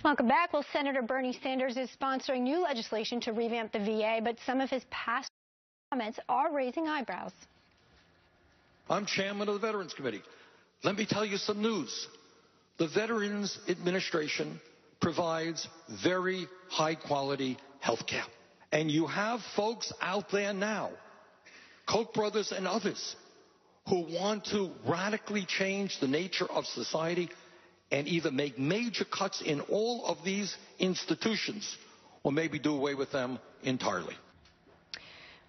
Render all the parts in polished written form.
Welcome back. Well, Senator Bernie Sanders is sponsoring new legislation to revamp the VA, but some of his past comments are raising eyebrows. I'm chairman of the Veterans Committee. Let me tell you some news. The Veterans Administration provides very high-quality health care. And you have folks out there now, Koch brothers and others, who want to radically change the nature of society and either make major cuts in all of these institutions or maybe do away with them entirely.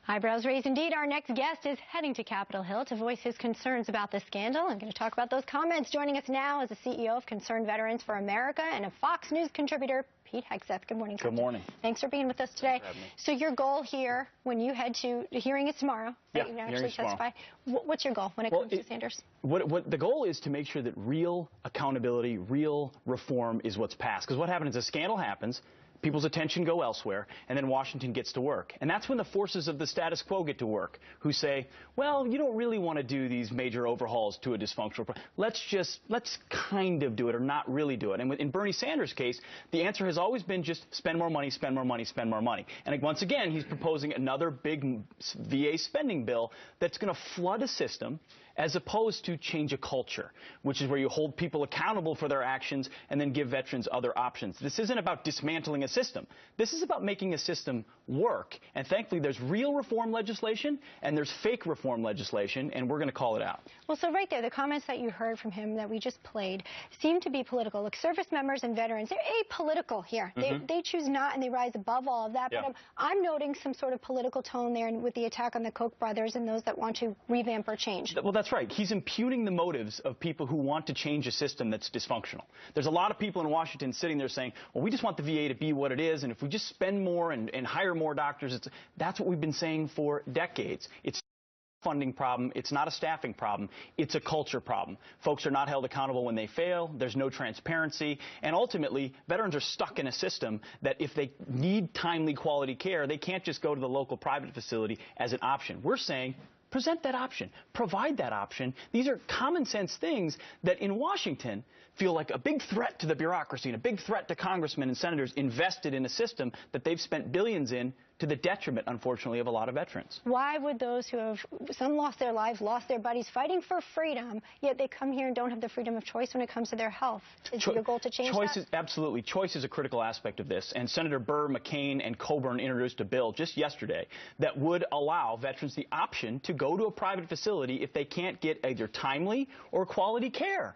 Eyebrows raised indeed. Our next guest is heading to Capitol Hill to voice his concerns about the scandal. I'm going to talk about those comments. Joining us now is the CEO of Concerned Veterans for America and a Fox News contributor, Pete Hegseth. Good morning, Captain. Good morning. Thanks for being with us today. So your goal here, when you head to, the hearing is tomorrow, yeah, you actually testify. What's your goal when it comes to Sanders? What the goal is to make sure that real accountability, real reform is what's passed. Because what happens is a scandal happens, people's attention go elsewhere, and then Washington gets to work. And that's when the forces of the status quo get to work, who say, well, you don't really want to do these major overhauls to a dysfunctional let's kind of do it or not really do it. And in Bernie Sanders' case, the answer has always been just spend more money, spend more money, spend more money. And once again, he's proposing another big VA spending bill that's going to flood a system as opposed to change a culture, which is where you hold people accountable for their actions and then give veterans other options. This isn't about dismantling a system. This is about making a system work. And thankfully, there's real reform legislation and there's fake reform legislation, and we're going to call it out. Well, so right there, the comments that you heard from him that we just played seem to be political. Look, service members and veterans, they're apolitical here. They choose not, and they rise above all of that. Yeah. But I'm noting some sort of political tone there with the attack on the Koch brothers and those that want to revamp or change. Well, that's right. He's impugning the motives of people who want to change a system that's dysfunctional. There's a lot of people in Washington sitting there saying, well, we just want the VA to be what it is, and if we just spend more and hire more doctors, that's what we've been saying for decades. It's a funding problem. It's not a staffing problem. It's a culture problem. Folks are not held accountable when they fail. There's no transparency. And ultimately, veterans are stuck in a system that if they need timely quality care, they can't just go to the local private facility as an option. We're saying, present that option. Provide that option. These are common sense things that in Washington feel like a big threat to the bureaucracy and a big threat to congressmen and senators invested in a system that they've spent billions in to the detriment, unfortunately, of a lot of veterans. Why would those who have, some lost their lives, lost their buddies, fighting for freedom, yet they come here and don't have the freedom of choice when it comes to their health? Is your goal to change that? Absolutely. Choice is a critical aspect of this. And Senator Burr, McCain, and Coburn introduced a bill just yesterday that would allow veterans the option to go to a private facility if they can't get either timely or quality care.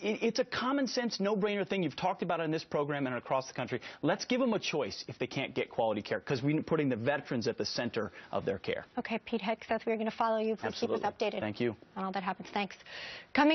It's a common sense, no-brainer thing. You've talked about it in this program and across the country. Let's give them a choice if they can't get quality care, because we're putting the veterans at the center of their care. Okay, Pete Hegseth, we're going to follow you. Please keep us updated. Thank you. On all that happens. Thanks. Coming